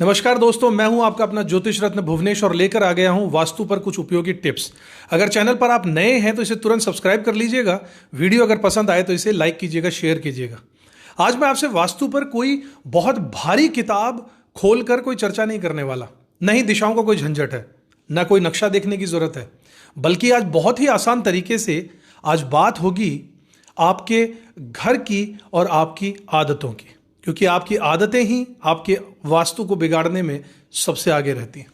नमस्कार दोस्तों, मैं हूं आपका अपना ज्योतिष रत्न भुवनेश और लेकर आ गया हूं वास्तु पर कुछ उपयोगी टिप्स। अगर चैनल पर आप नए हैं तो इसे तुरंत सब्सक्राइब कर लीजिएगा। वीडियो अगर पसंद आए तो इसे लाइक कीजिएगा, शेयर कीजिएगा। आज मैं आपसे वास्तु पर कोई बहुत भारी किताब खोलकर कोई चर्चा नहीं करने वाला। नहीं दिशाओं का कोई झंझट है, ना कोई नक्शा देखने की जरूरत है, बल्कि आज बहुत ही आसान तरीके से आज बात होगी आपके घर की और आपकी आदतों की, क्योंकि आपकी आदतें ही आपके वास्तु को बिगाड़ने में सबसे आगे रहती हैं।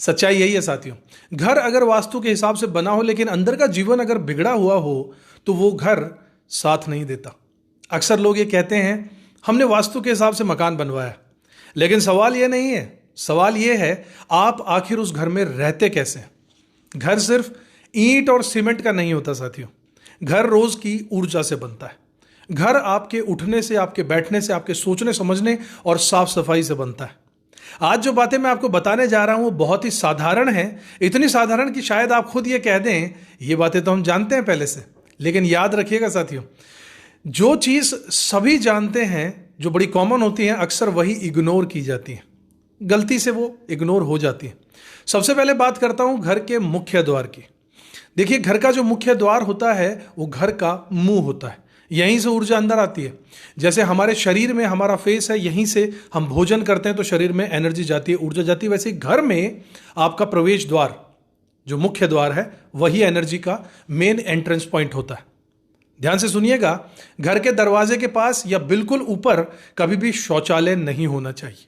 सच्चाई यही है साथियों। घर अगर वास्तु के हिसाब से बना हो लेकिन अंदर का जीवन अगर बिगड़ा हुआ हो तो वो घर साथ नहीं देता। अक्सर लोग ये कहते हैं हमने वास्तु के हिसाब से मकान बनवाया, लेकिन सवाल ये नहीं है। सवाल ये है आप आखिर उस घर में रहते कैसे हैं। घर सिर्फ ईंट और सीमेंट का नहीं होता साथियों। घर रोज की ऊर्जा से बनता है। घर आपके उठने से, आपके बैठने से, आपके सोचने समझने और साफ सफाई से बनता है। आज जो बातें मैं आपको बताने जा रहा हूं वो बहुत ही साधारण है। इतनी साधारण कि शायद आप खुद ये कह दें ये बातें तो हम जानते हैं पहले से। लेकिन याद रखिएगा साथियों, जो चीज सभी जानते हैं, जो बड़ी कॉमन होती है, अक्सर वही इग्नोर की जाती है। गलती से वो इग्नोर हो जाती है। सबसे पहले बात करता हूं घर के मुख्य द्वार की। देखिए, घर का जो मुख्य द्वार होता है वो घर का मुंह होता है। यहीं से ऊर्जा अंदर आती है। जैसे हमारे शरीर में हमारा फेस है, यहीं से हम भोजन करते हैं तो शरीर में एनर्जी जाती है, ऊर्जा जाती है। वैसे ही घर में आपका प्रवेश द्वार, जो मुख्य द्वार है, वही एनर्जी का मेन एंट्रेंस पॉइंट होता है। ध्यान से सुनिएगा, घर के दरवाजे के पास या बिल्कुल ऊपर कभी भी शौचालय नहीं होना चाहिए।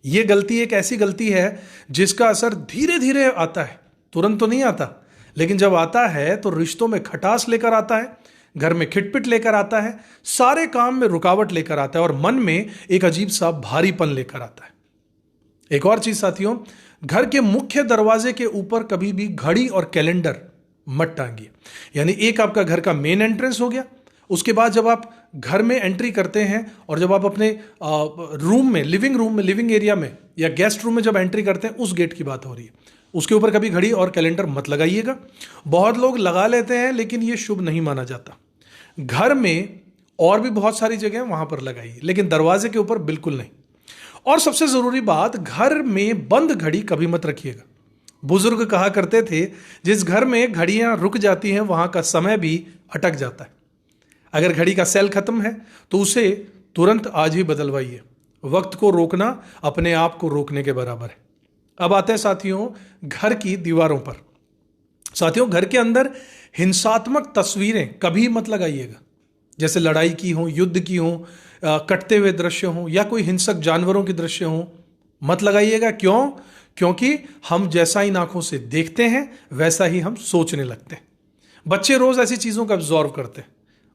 यह गलती एक ऐसी गलती है जिसका असर धीरे धीरे आता है, तुरंत तो नहीं आता, लेकिन जब आता है तो रिश्तों में खटास लेकर आता है, घर में खिटपिट लेकर आता है, सारे काम में रुकावट लेकर आता है और मन में एक अजीब सा भारीपन लेकर आता है। एक और चीज साथियों, घर के मुख्य दरवाजे के ऊपर कभी भी घड़ी और कैलेंडर मत टांगिए। यानी एक आपका घर का मेन एंट्रेंस हो गया, उसके बाद जब आप घर में एंट्री करते हैं और जब आप अपने रूम में, लिविंग एरिया में या गेस्ट रूम में जब एंट्री करते हैं, उस गेट की बात हो रही है। उसके ऊपर कभी घड़ी और कैलेंडर मत लगाइएगा। बहुत लोग लगा लेते हैं लेकिन यह शुभ नहीं माना जाता। घर में और भी बहुत सारी जगह वहां पर लगाइए, लेकिन दरवाजे के ऊपर बिल्कुल नहीं। और सबसे जरूरी बात, घर में बंद घड़ी कभी मत रखिएगा। बुजुर्ग कहा करते थे जिस घर में घड़ियां रुक जाती हैं वहां का समय भी अटक जाता है। अगर घड़ी का सेल खत्म है तो उसे तुरंत आज ही बदलवाइए। वक्त को रोकना अपने आप को रोकने के बराबर है। अब आते हैं साथियों घर की दीवारों पर। साथियों, घर के अंदर हिंसात्मक तस्वीरें कभी मत लगाइएगा। जैसे लड़ाई की हो, युद्ध की हो, कटते हुए दृश्य हो या कोई हिंसक जानवरों के दृश्य हो, मत लगाइएगा। क्यों? क्योंकि हम जैसा इन आंखों से देखते हैं वैसा ही हम सोचने लगते हैं। बच्चे रोज ऐसी चीजों को अब्जॉर्व करते हैं।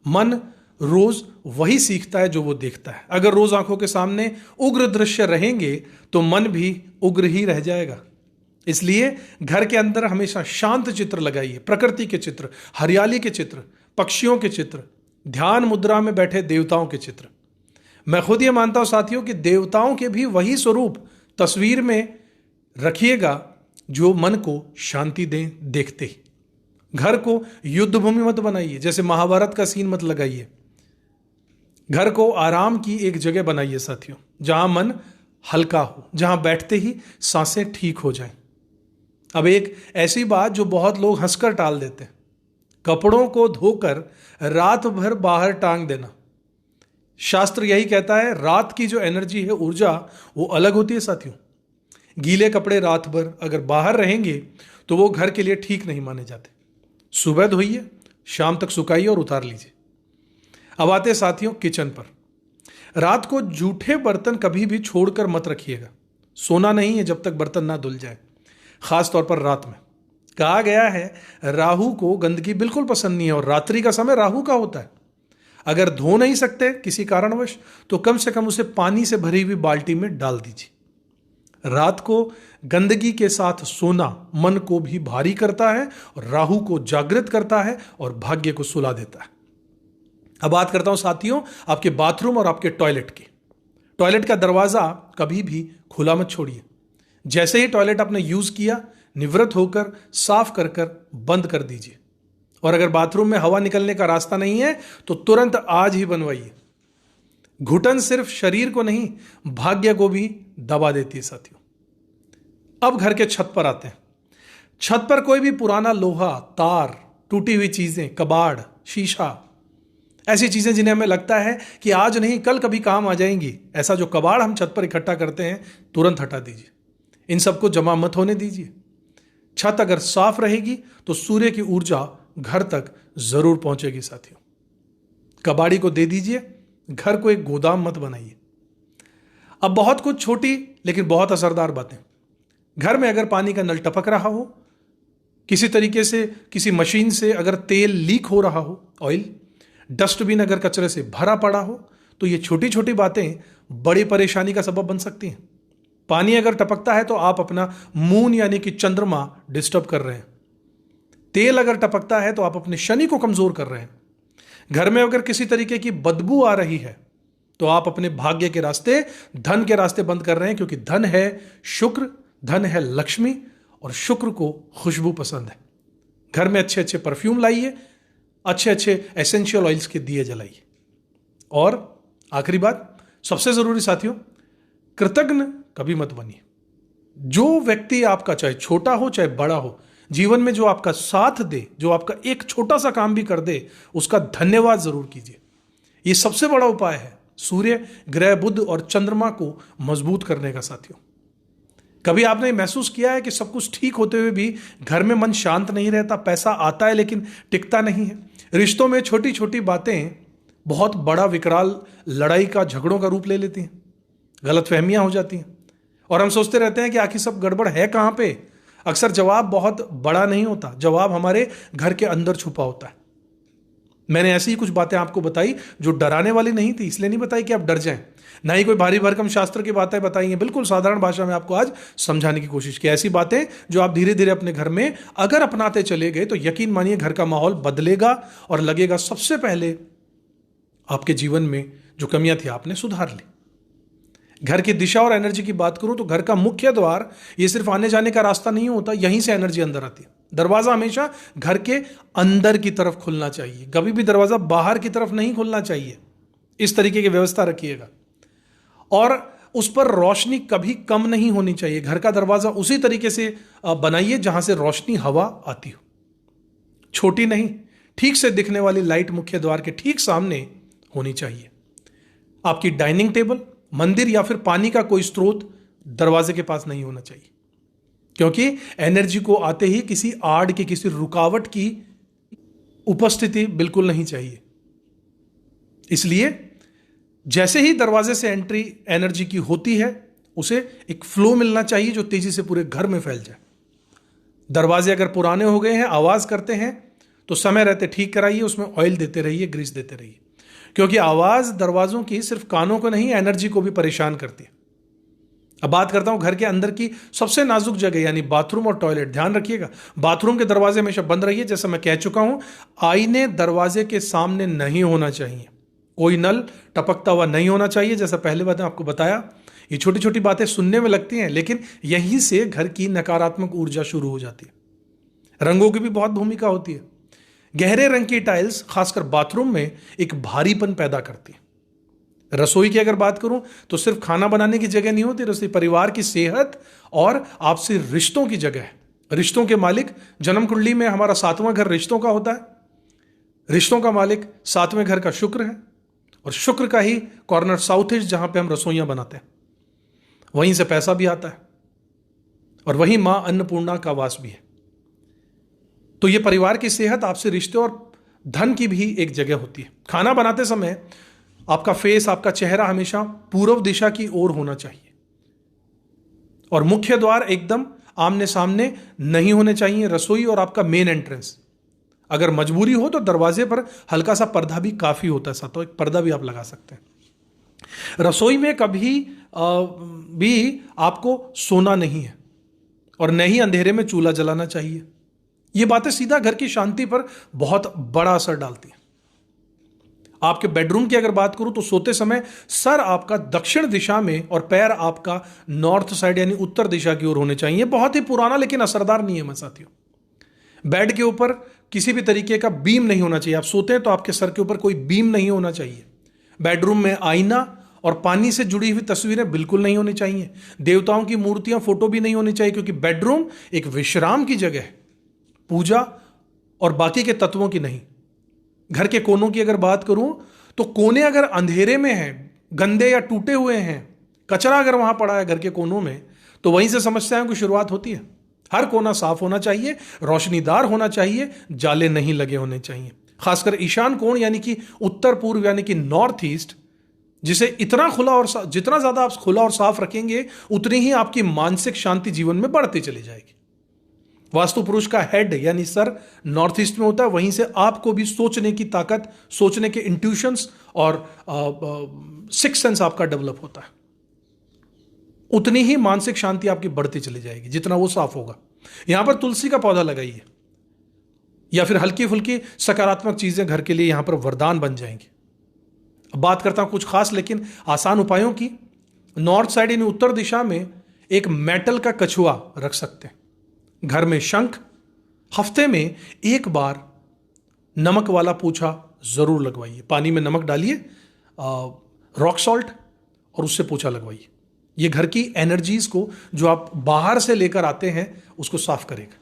मन रोज वही सीखता है जो वो देखता है। अगर रोज आंखों के सामने उग्र दृश्य रहेंगे तो मन भी उग्र ही रह जाएगा। इसलिए घर के अंदर हमेशा शांत चित्र लगाइए, प्रकृति के चित्र, हरियाली के चित्र, पक्षियों के चित्र, ध्यान मुद्रा में बैठे देवताओं के चित्र। मैं खुद ये मानता हूं साथियों कि देवताओं के भी वही स्वरूप तस्वीर में रखिएगा जो मन को शांति दें देखते ही। घर को युद्ध भूमि मत बनाइए, जैसे महाभारत का सीन मत लगाइए। घर को आराम की एक जगह बनाइए साथियों, जहां मन हल्का हो, जहां बैठते ही सांसें ठीक हो जाएं। अब एक ऐसी बात जो बहुत लोग हंसकर टाल देते हैं, कपड़ों को धोकर रात भर बाहर टांग देना। शास्त्र यही कहता है, रात की जो एनर्जी है, ऊर्जा, वो अलग होती है साथियों। गीले कपड़े रात भर अगर बाहर रहेंगे तो वो घर के लिए ठीक नहीं माने जाते। सुबह धोइए, शाम तक सुखाइए और उतार लीजिए। अब आते हैं साथियों किचन पर। रात को जूठे बर्तन कभी भी छोड़कर मत रखिएगा। सोना नहीं है जब तक बर्तन ना धुल जाए, खास तौर पर रात में। कहा गया है राहु को गंदगी बिल्कुल पसंद नहीं है और रात्रि का समय राहु का होता है। अगर धो नहीं सकते किसी कारणवश तो कम से कम उसे पानी से भरी हुई बाल्टी में डाल दीजिए। रात को गंदगी के साथ सोना मन को भी भारी करता है और राहु को जागृत करता है और भाग्य को सुला देता है। अब बात करता हूं साथियों आपके बाथरूम और आपके टॉयलेट की। टॉयलेट का दरवाजा कभी भी खुला मत छोड़िए। जैसे ही टॉयलेट आपने यूज किया, निवृत्त होकर साफ कर कर बंद कर दीजिए। और अगर बाथरूम में हवा निकलने का रास्ता नहीं है तो तुरंत आज ही बनवाइए। घुटन सिर्फ शरीर को नहीं, भाग्य को भी दबा देती है साथियों। अब घर के छत पर आते हैं। छत पर कोई भी पुराना लोहा, तार, टूटी हुई चीजें, कबाड़, शीशा, ऐसी चीजें जिन्हें हमें लगता है कि आज नहीं कल कभी काम आ जाएंगी, ऐसा जो कबाड़ हम छत पर इकट्ठा करते हैं, तुरंत हटा दीजिए। इन सबको जमा मत होने दीजिए। छत अगर साफ रहेगी तो सूर्य की ऊर्जा घर तक जरूर पहुंचेगी साथियों। कबाड़ी को दे दीजिए, घर को एक गोदाम मत बनाइए। अब बहुत कुछ छोटी लेकिन बहुत असरदार बातें। घर में अगर पानी का नल टपक रहा हो, किसी तरीके से किसी मशीन से अगर तेल लीक हो रहा हो, ऑयल, डस्टबिन अगर कचरे से भरा पड़ा हो, तो ये छोटी छोटी बातें बड़ी परेशानी का सबब बन सकती हैं। पानी अगर टपकता है तो आप अपना मून यानी कि चंद्रमा डिस्टर्ब कर रहे हैं। तेल अगर टपकता है तो आप अपने शनि को कमजोर कर रहे हैं। घर में अगर किसी तरीके की बदबू आ रही है तो आप अपने भाग्य के रास्ते, धन के रास्ते बंद कर रहे हैं, क्योंकि धन है शुक्र, धन है लक्ष्मी, और शुक्र को खुशबू पसंद है। घर में अच्छे अच्छे परफ्यूम लाइए, अच्छे अच्छे एसेंशियल ऑयल्स के दिए जलाइए। और आखिरी बात, सबसे जरूरी साथियों, कृतज्ञ कभी मत बनिए। जो व्यक्ति आपका चाहे छोटा हो चाहे बड़ा हो, जीवन में जो आपका साथ दे, जो आपका एक छोटा सा काम भी कर दे, उसका धन्यवाद जरूर कीजिए। यह सबसे बड़ा उपाय है सूर्य ग्रह बुध और चंद्रमा को मजबूत करने का साथियों। कभी आपने महसूस किया है कि सब कुछ ठीक होते हुए भी घर में मन शांत नहीं रहता, पैसा आता है लेकिन टिकता नहीं है। रिश्तों में छोटी छोटी बातें बहुत बड़ा विकराल लड़ाई का, झगड़ों का रूप ले लेती हैं, गलतफहमियां हो जाती हैं, और हम सोचते रहते हैं कि आखिर सब गड़बड़ है कहां पे। अक्सर जवाब बहुत बड़ा नहीं होता, जवाब हमारे घर के अंदर छुपा होता है। मैंने ऐसी ही कुछ बातें आपको बताई जो डराने वाली नहीं थी, इसलिए नहीं बताई कि आप डर जाएं, ना ही कोई भारी भरकम शास्त्र की बातें बताई हैं। बिल्कुल साधारण भाषा में आपको आज समझाने की कोशिश की। ऐसी बातें जो आप धीरे धीरे अपने घर में अगर अपनाते चले गए तो यकीन मानिए घर का माहौल बदलेगा और लगेगा सबसे पहले आपके जीवन में जो कमियां थी आपने सुधार ली। घर की दिशा और एनर्जी की बात करूं तो घर का मुख्य द्वार ये सिर्फ आने जाने का रास्ता नहीं होता, यहीं से एनर्जी अंदर आती है। दरवाजा हमेशा घर के अंदर की तरफ खुलना चाहिए, कभी भी दरवाजा बाहर की तरफ नहीं खुलना चाहिए। इस तरीके की व्यवस्था रखिएगा। और उस पर रोशनी कभी कम नहीं होनी चाहिए। घर का दरवाजा उसी तरीके से बनाइए जहां से रोशनी, हवा आती हो। छोटी नहीं, ठीक से दिखने वाली लाइट मुख्य द्वार के ठीक सामने होनी चाहिए। आपकी डाइनिंग टेबल, मंदिर या फिर पानी का कोई स्रोत दरवाजे के पास नहीं होना चाहिए, क्योंकि एनर्जी को आते ही किसी आड़ की, किसी रुकावट की उपस्थिति बिल्कुल नहीं चाहिए। इसलिए जैसे ही दरवाजे से एंट्री एनर्जी की होती है, उसे एक फ्लो मिलना चाहिए जो तेजी से पूरे घर में फैल जाए। दरवाजे अगर पुराने हो गए हैं, आवाज करते हैं, तो समय रहते ठीक कराइए, उसमें ऑयल देते रहिए, ग्रीस देते रहिए, क्योंकि आवाज दरवाजों की सिर्फ कानों को नहीं, एनर्जी को भी परेशान करती है। अब बात करता हूं घर के अंदर की सबसे नाजुक जगह यानी बाथरूम और टॉयलेट। ध्यान रखिएगा, बाथरूम के दरवाजे हमेशा बंद रहिए। जैसा मैं कह चुका हूं, आईने दरवाजे के सामने नहीं होना चाहिए, कोई नल टपकता हुआ नहीं होना चाहिए। जैसा पहले बातें आपको बताया, ये छोटी छोटी बातें सुनने में लगती हैं, लेकिन यहीं से घर की नकारात्मक ऊर्जा शुरू हो जाती है। रंगों की भी बहुत भूमिका होती है। गहरे रंग की टाइल्स खासकर बाथरूम में एक भारीपन पैदा करती है। रसोई की अगर बात करूं तो सिर्फ खाना बनाने की जगह नहीं होती, रसोई परिवार की सेहत और आपसी रिश्तों की जगह है। रिश्तों के मालिक, जन्म कुंडली में हमारा 7वां घर रिश्तों का होता है। रिश्तों का मालिक 7वें घर का शुक्र है, और शुक्र का ही कॉर्नर साउथ ईस्ट जहां पे हम रसोइयां बनाते हैं, वहीं से पैसा भी आता है, और वहीं मां अन्नपूर्णा का वास भी है। तो ये परिवार की सेहत, आपसे रिश्ते और धन की भी एक जगह होती है। खाना बनाते समय आपका फेस, आपका चेहरा हमेशा पूर्व दिशा की ओर होना चाहिए, और मुख्य द्वार एकदम आमने सामने नहीं होने चाहिए। रसोई और आपका मेन एंट्रेंस, अगर मजबूरी हो तो दरवाजे पर हल्का सा पर्दा भी काफी होता है, साथ एक पर्दा भी आप लगा सकते हैं। रसोई में कभी भी आपको सोना नहीं है, और न ही अंधेरे में चूल्हा जलाना चाहिए। ये बातें सीधा घर की शांति पर बहुत बड़ा असर डालती हैं। आपके बेडरूम की अगर बात करूं तो सोते समय सर आपका दक्षिण दिशा में और पैर आपका नॉर्थ साइड यानी उत्तर दिशा की ओर होने चाहिए। बहुत ही पुराना लेकिन असरदार नियम है साथियों। बेड के ऊपर किसी भी तरीके का बीम नहीं होना चाहिए। आप सोते हैं तो आपके सर के ऊपर कोई बीम नहीं होना चाहिए। बेडरूम में आईना और पानी से जुड़ी हुई तस्वीरें बिल्कुल नहीं होनी चाहिए। देवताओं की मूर्तियां, फोटो भी नहीं होनी चाहिए, क्योंकि बेडरूम एक विश्राम की जगह है, पूजा और बाकी के तत्वों की नहीं। घर के कोनों की अगर बात करूं तो कोने अगर अंधेरे में हैं, गंदे या टूटे हुए हैं, कचरा अगर वहां पड़ा है घर के कोनों में, तो वहीं से समस्याओं की शुरुआत होती है। हर कोना साफ होना चाहिए, रोशनीदार होना चाहिए, जाले नहीं लगे होने चाहिए। खासकर ईशान कोण यानी कि उत्तर पूर्व यानी कि नॉर्थ ईस्ट, जिसे इतना खुला और जितना ज्यादा आप खुला और साफ रखेंगे उतनी ही आपकी मानसिक शांति जीवन में बढ़ती चली जाएगी। वास्तु पुरुष का हेड यानी सर नॉर्थ ईस्ट में होता है, वहीं से आपको भी सोचने की ताकत, सोचने के इंट्यूशंस और सिक्स सेंस आपका डेवलप होता है। उतनी ही मानसिक शांति आपकी बढ़ती चली जाएगी जितना वो साफ होगा। यहां पर तुलसी का पौधा लगाइए, या फिर हल्की फुल्की सकारात्मक चीजें घर के लिए यहां पर वरदान बन जाएंगी। अब बात करता हूं कुछ खास लेकिन आसान उपायों की। नॉर्थ साइड यानी उत्तर दिशा में एक मेटल का कछुआ रख सकते हैं। घर में शंख, हफ्ते में एक बार नमक वाला पूछा जरूर लगवाइए। पानी में नमक डालिए, रॉक सॉल्ट, और उससे पूछा लगवाइए। ये घर की एनर्जीज को जो आप बाहर से लेकर आते हैं उसको साफ करेगा।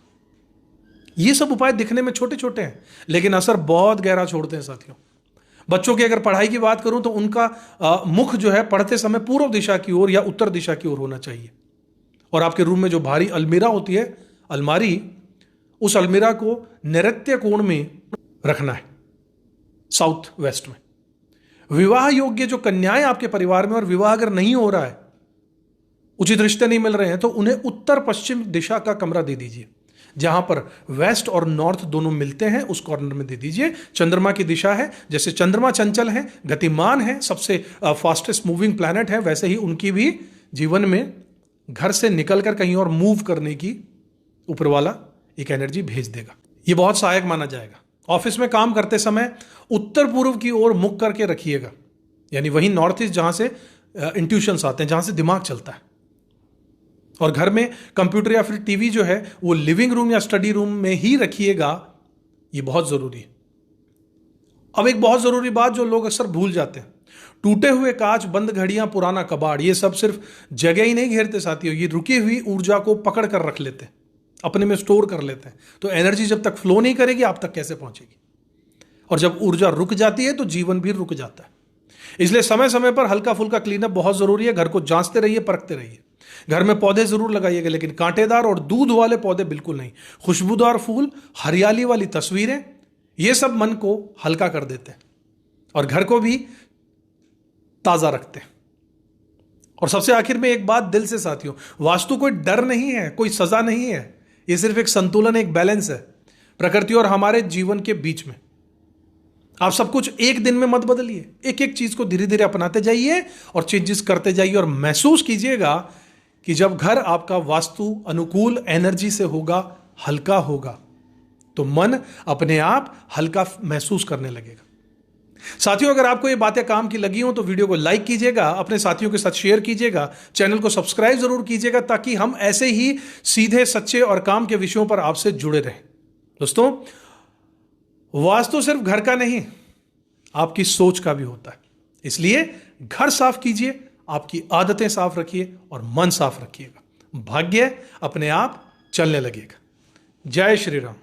ये सब उपाय दिखने में छोटे छोटे हैं लेकिन असर बहुत गहरा छोड़ते हैं साथियों। बच्चों की अगर पढ़ाई की बात करूं तो उनका मुख जो है पढ़ते समय पूर्व दिशा की ओर या उत्तर दिशा की ओर होना चाहिए। और आपके रूम में जो भारी अलमीरा होती है, अलमारी, उस अलमीरा को नैऋत्य कोण में रखना है, साउथ वेस्ट में। विवाह योग्य जो कन्याएं आपके परिवार में, और विवाह अगर नहीं हो रहा है, उचित रिश्ते नहीं मिल रहे हैं, तो उन्हें उत्तर पश्चिम दिशा का कमरा दे दीजिए। जहां पर वेस्ट और नॉर्थ दोनों मिलते हैं उस कॉर्नर में दे दीजिए। चंद्रमा की दिशा है, जैसे चंद्रमा चंचल है, गतिमान है, सबसे फास्टेस्ट मूविंग प्लैनेट है, वैसे ही उनकी भी जीवन में घर से निकलकर कहीं और मूव करने की ऊपर वाला एक एनर्जी भेज देगा। ये बहुत सहायक माना जाएगा। ऑफिस में काम करते समय उत्तर पूर्व की ओर मुख करके रखिएगा, यानी वही नॉर्थ ईस्ट जहां से इंट्यूशंस आते हैं, जहां से दिमाग चलता है। और घर में कंप्यूटर या फिर टीवी जो है वो लिविंग रूम या स्टडी रूम में ही रखिएगा। ये बहुत जरूरी है। अब एक बहुत जरूरी बात जो लोग अक्सर भूल जाते हैं, टूटे हुए कांच, बंद घड़ियां, पुराना कबाड़, ये सब सिर्फ जगह ही नहीं घेरते साथियों, ये रुकी हुई ऊर्जा को पकड़ कर रख लेते हैं, अपने में स्टोर कर लेते हैं। तो एनर्जी जब तक फ्लो नहीं करेगी आप तक कैसे पहुंचेगी? और जब ऊर्जा रुक जाती है तो जीवन भी रुक जाता है। इसलिए समय समय पर हल्का फुल्का क्लीनअप बहुत जरूरी है। घर को जांचते रहिए, परखते रहिए। घर में पौधे जरूर लगाइएगा लेकिन कांटेदार और दूध वाले पौधे बिल्कुल नहीं। खुशबूदार फूल, हरियाली वाली तस्वीरें, ये सब मन को हल्का कर देते हैं और घर को भी ताजा रखते हैं। और सबसे आखिर में एक बात दिल से साथियों, वास्तु कोई डर नहीं है, कोई सजा नहीं है। ये सिर्फ एक संतुलन, एक बैलेंस है प्रकृति और हमारे जीवन के बीच में। आप सब कुछ एक दिन में मत बदलिए, एक एक चीज को धीरे धीरे अपनाते जाइए और चेंजेस करते जाइए। और महसूस कीजिएगा कि जब घर आपका वास्तु अनुकूल एनर्जी से होगा, हल्का होगा, तो मन अपने आप हल्का महसूस करने लगेगा। साथियों, अगर आपको ये बातें काम की लगी हो तो वीडियो को लाइक कीजिएगा, अपने साथियों के साथ शेयर कीजिएगा, चैनल को सब्सक्राइब जरूर कीजिएगा ताकि हम ऐसे ही सीधे, सच्चे और काम के विषयों पर आपसे जुड़े रहें। दोस्तों, वास्तु सिर्फ घर का नहीं, आपकी सोच का भी होता है। इसलिए घर साफ कीजिए, आपकी आदतें साफ रखिए और मन साफ रखिएगा। भाग्य अपने आप चलने लगेगा। जय श्री राम।